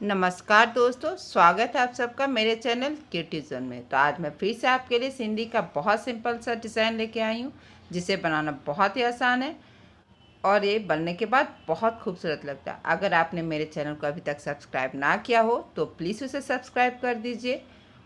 नमस्कार दोस्तों, स्वागत है आप सबका मेरे चैनल क्यूटी जोन में। तो आज मैं फिर से आपके लिए सिंधी का बहुत सिंपल सा डिज़ाइन लेके आई हूँ, जिसे बनाना बहुत ही आसान है और ये बनने के बाद बहुत खूबसूरत लगता है। अगर आपने मेरे चैनल को अभी तक सब्सक्राइब ना किया हो तो प्लीज़ उसे सब्सक्राइब कर दीजिए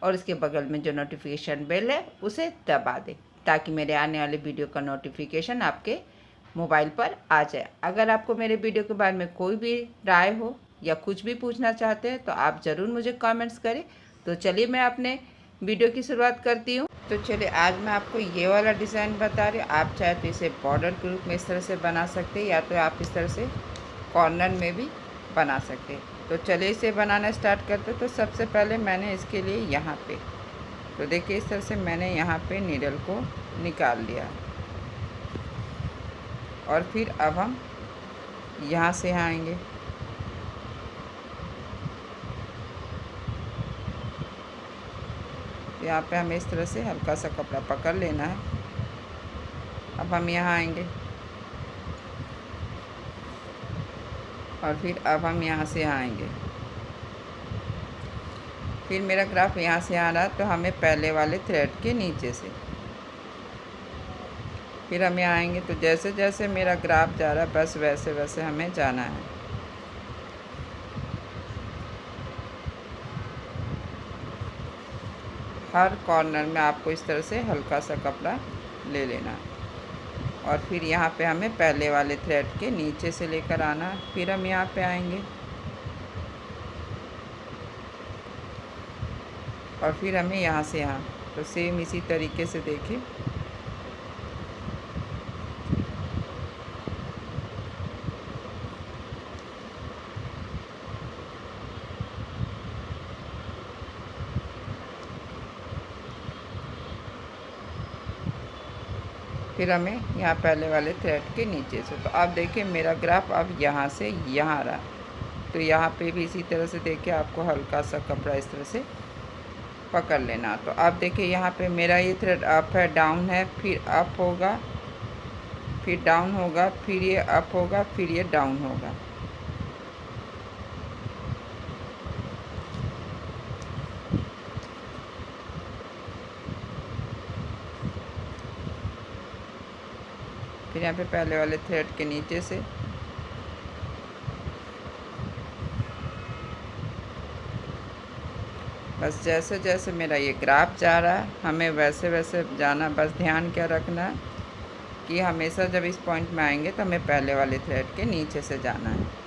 और इसके बगल में जो नोटिफिकेशन बेल है उसे दबा दें, ताकि मेरे आने वाले वीडियो का नोटिफिकेशन आपके मोबाइल पर आ जाए। अगर आपको मेरे वीडियो के बारे में कोई भी राय हो या कुछ भी पूछना चाहते हैं तो आप ज़रूर मुझे कमेंट्स करें। तो चलिए मैं अपने वीडियो की शुरुआत करती हूँ। तो चलिए आज मैं आपको ये वाला डिज़ाइन बता रही हूँ। आप चाहे तो इसे बॉर्डर के रूप में इस तरह से बना सकते हैं, या तो आप इस तरह से कॉर्नर में भी बना सकते हैं। तो चलिए इसे बनाना स्टार्ट करते हैं। तो सबसे पहले मैंने इसके लिए यहाँ पे, तो देखिए इस तरह से मैंने यहाँ पे नीडल को निकाल लिया और फिर अब हम यहाँ से आएंगे। यहाँ पे हमें इस तरह से हल्का सा कपड़ा पकड़ लेना है। अब हम यहाँ आएंगे और फिर अब हम यहाँ से आएंगे। फिर मेरा ग्राफ यहाँ से आ रहा है, तो हमें पहले वाले थ्रेड के नीचे से फिर हम यहाँ आएंगे। तो जैसे जैसे मेरा ग्राफ जा रहा है बस वैसे वैसे हमें जाना है। हर कॉर्नर में आपको इस तरह से हल्का सा कपड़ा ले लेना है और फिर यहाँ पे हमें पहले वाले थ्रेड के नीचे से लेकर आना है। फिर हम यहाँ पे आएंगे और फिर हमें यहाँ से यहाँ, तो सेम इसी तरीके से देखिए फिर हमें यहाँ पहले वाले थ्रेड के नीचे से। तो आप देखिए मेरा ग्राफ अब यहाँ से यहाँ आ रहा है। तो यहाँ पे भी इसी तरह से देखिए आपको हल्का सा कपड़ा इस तरह से पकड़ लेना। तो आप देखिए यहाँ पे मेरा ये थ्रेड अप है, डाउन है, फिर अप होगा, फिर डाउन होगा, फिर ये अप होगा, फिर ये डाउन होगा। फिर यहाँ पे पहले वाले थ्रेड के नीचे से बस जैसे जैसे मेरा ये ग्राफ जा रहा है हमें वैसे वैसे जाना। बस ध्यान क्या रखना है कि हमेशा जब इस पॉइंट में आएंगे तो हमें पहले वाले थ्रेड के नीचे से जाना है।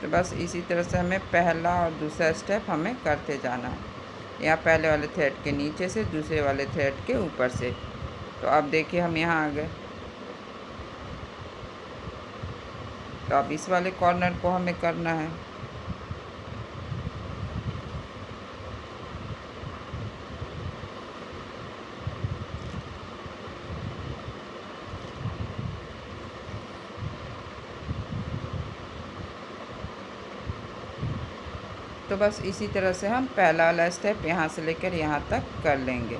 तो बस इसी तरह से हमें पहला और दूसरा स्टेप हमें करते जाना है। यहाँ पहले वाले थ्रेड के नीचे से दूसरे वाले थ्रेड के ऊपर से। तो अब देखिए हम यहाँ आ गए। तो अब इस वाले कॉर्नर को हमें करना है। तो बस इसी तरह से हम पहला वाला स्टेप यहाँ से लेकर यहाँ तक कर लेंगे।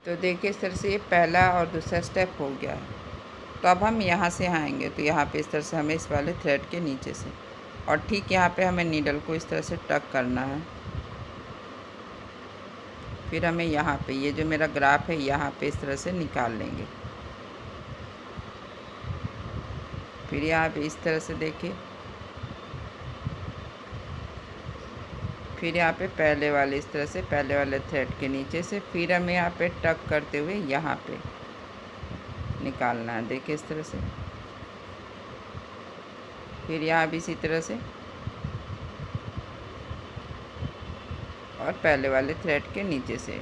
तो देखिए इस तरह से ये पहला और दूसरा स्टेप हो गया है। तो अब हम यहाँ से आएंगे। तो यहाँ पे इस तरह से हमें इस वाले थ्रेड के नीचे से, और ठीक यहाँ पे हमें नीडल को इस तरह से टक करना है। फिर हमें यहाँ पे ये जो मेरा ग्राफ है यहाँ पे इस तरह से निकाल लेंगे। फिर यहाँ पे इस तरह से देखिए, फिर यहाँ पे पहले वाले इस तरह से पहले वाले थ्रेड के नीचे से, फिर हमें यहाँ पे टक करते हुए यहाँ पे निकालना है। देखिए इस तरह से, फिर यहाँ भी इसी तरह से और पहले वाले थ्रेड के नीचे से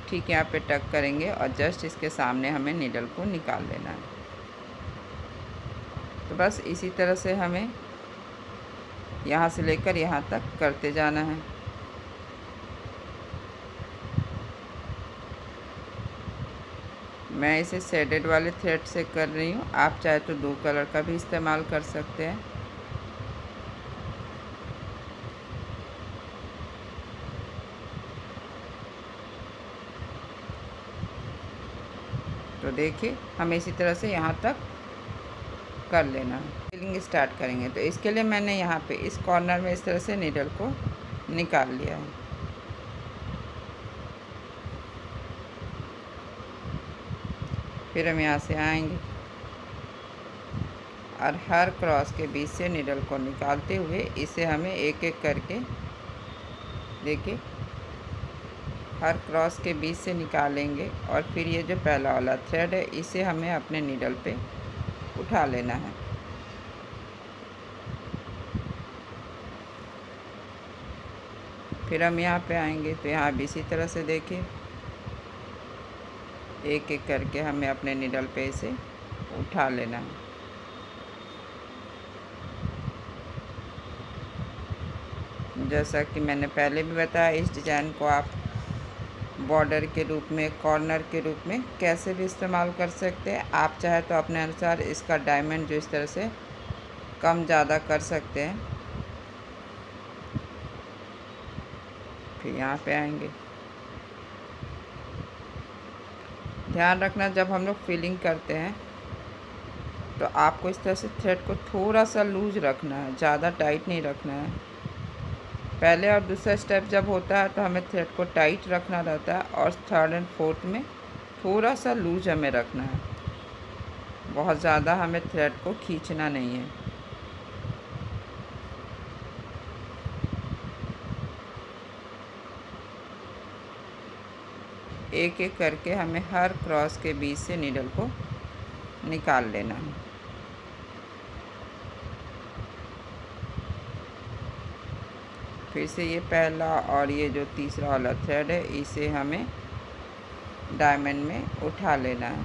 ठीक यहाँ पे टक करेंगे और जस्ट इसके सामने हमें नीडल को निकाल देना है। तो बस इसी तरह से हमें यहाँ से लेकर यहाँ तक करते जाना है। मैं इसे शेडेड वाले थ्रेड से कर रही हूँ, आप चाहे तो 2 कलर का भी इस्तेमाल कर सकते हैं। तो देखिए हमें इसी तरह से यहाँ तक कर लेना है। फिलिंग स्टार्ट करेंगे तो इसके लिए मैंने यहाँ पे इस कॉर्नर में इस तरह से नीडल को निकाल लिया है। फिर हम यहाँ से आएंगे और हर क्रॉस के बीच से नीडल को निकालते हुए इसे हमें एक एक करके देखिए हर क्रॉस के बीच से निकालेंगे और फिर ये जो पहला वाला थ्रेड है इसे हमें अपने नीडल पे उठा लेना है। फिर हम यहाँ पे आएंगे तो यहाँ भी इसी तरह से देखिए एक एक करके हमें अपने नीडल पे इसे उठा लेना है। जैसा कि मैंने पहले भी बताया, इस डिज़ाइन को आप बॉर्डर के रूप में, कॉर्नर के रूप में कैसे भी इस्तेमाल कर सकते हैं। आप चाहे तो अपने अनुसार इसका डायमंड जो इस तरह से कम ज़्यादा कर सकते हैं। फिर यहाँ पे आएंगे, ध्यान रखना जब हम लोग फिलिंग करते हैं तो आपको इस तरह से थ्रेड को थोड़ा सा लूज रखना है, ज़्यादा टाइट नहीं रखना है। पहले और दूसरा स्टेप जब होता है तो हमें थ्रेड को टाइट रखना रहता है और थर्ड एंड फोर्थ में थोड़ा सा लूज हमें रखना है। बहुत ज़्यादा हमें थ्रेड को खींचना नहीं है। एक एक करके हमें हर क्रॉस के बीच से नीडल को निकाल लेना है। फिर से ये पहला और ये जो तीसरा वाला थ्रेड है इसे हमें डायमंड में उठा लेना है।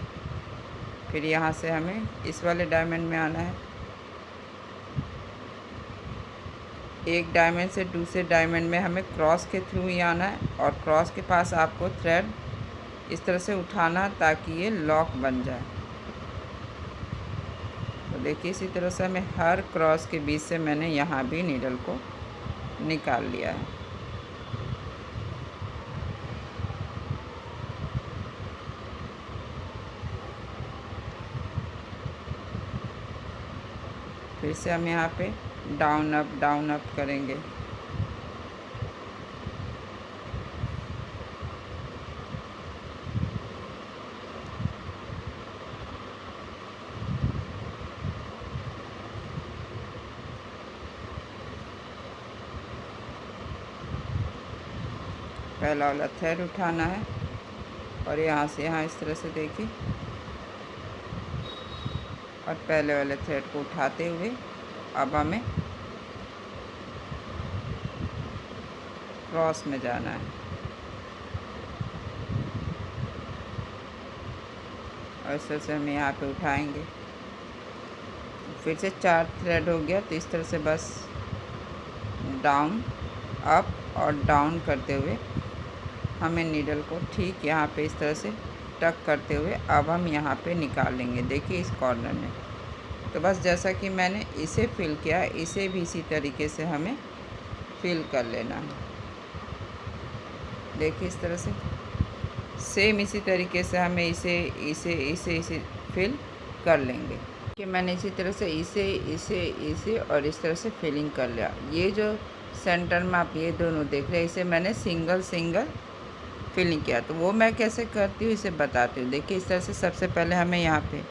फिर यहाँ से हमें इस वाले डायमंड में आना है। एक डायमंड से दूसरे डायमंड में हमें क्रॉस के थ्रू ही आना है और क्रॉस के पास आपको थ्रेड इस तरह से उठाना ताकि ये लॉक बन जाए। तो देखिए इसी तरह से हमें हर क्रॉस के बीच से मैंने यहाँ भी नीडल को निकाल लिया है। फिर से हम यहाँ पे डाउन अप करेंगे। पहला वाला थ्रेड उठाना है और यहाँ से यहाँ इस तरह से देखिए और पहले वाले थ्रेड को उठाते हुए अब हमें क्रॉस में जाना है और इस तरह से हम यहाँ पे उठाएंगे। फिर से 4 थ्रेड हो गया तो इस तरह से बस डाउन अप और डाउन करते हुए हमें नीडल को ठीक यहाँ पे इस तरह से टक करते हुए अब हम यहाँ पे निकाल लेंगे। देखिए इस कॉर्नर में तो बस जैसा कि मैंने इसे फिल किया इसे भी इसी तरीके से हमें फिल कर लेना है। देखिए इस तरह से सेम इसी तरीके से हमें इसे फिल कर लेंगे कि मैंने इसी तरह से इसे और इस तरह से फिलिंग कर लिया। ये जो सेंटर में आप ये दोनों देख रहे हैं इसे मैंने सिंगल फिलिंग किया। तो वो मैं कैसे करती हूँ इसे बताती हूँ। देखिए इस तरह से सबसे पहले हमें यहाँ पे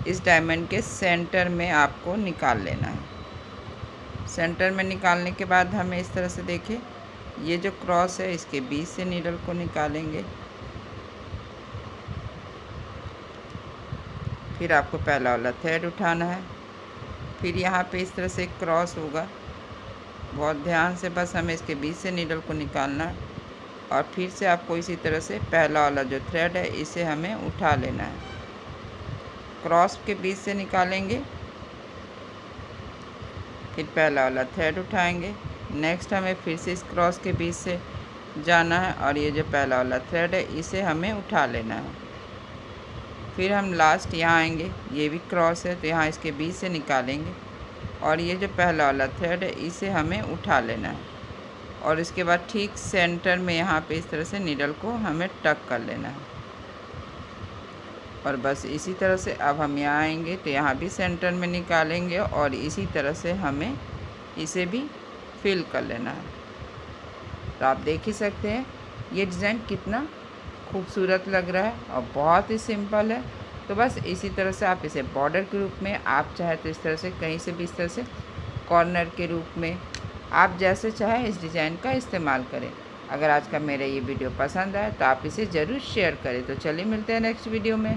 इस डायमंड के सेंटर में आपको निकाल लेना है। सेंटर में निकालने के बाद हमें इस तरह से देखिए ये जो क्रॉस है इसके बीच से नीडल को निकालेंगे। फिर आपको पहला वाला थ्रेड उठाना है। फिर यहाँ पे इस तरह से एक क्रॉस होगा, बहुत ध्यान से बस हमें इसके बीच से नीडल को निकालना है और फिर से आपको इसी तरह से पहला वाला जो थ्रेड है इसे हमें उठा लेना है। क्रॉस के बीच से निकालेंगे, फिर पहला वाला थ्रेड उठाएंगे। नेक्स्ट हमें फिर से इस क्रॉस के बीच से जाना है और ये जो पहला वाला थ्रेड है इसे हमें उठा लेना है। फिर हम लास्ट यहाँ आएंगे, ये भी क्रॉस है तो यहाँ इसके बीच से निकालेंगे और ये जो पहला वाला थ्रेड है इसे हमें उठा लेना है और इसके बाद ठीक सेंटर में यहाँ पे इस तरह से नीडल को हमें टक कर लेना है। और बस इसी तरह से अब हम यहाँ आएंगे तो यहाँ भी सेंटर में निकालेंगे और इसी तरह से हमें इसे भी फिल कर लेना है। तो आप देख ही सकते हैं ये डिज़ाइन कितना खूबसूरत लग रहा है और बहुत ही सिंपल है। तो बस इसी तरह से आप इसे बॉर्डर के रूप में, आप चाहे तो इस तरह से कहीं से भी इस तरह से कॉर्नर के रूप में, आप जैसे चाहे इस डिज़ाइन का इस्तेमाल करें। अगर आज का मेरा ये वीडियो पसंद आए तो आप इसे ज़रूर शेयर करें। तो चलिए मिलते हैं नेक्स्ट वीडियो में।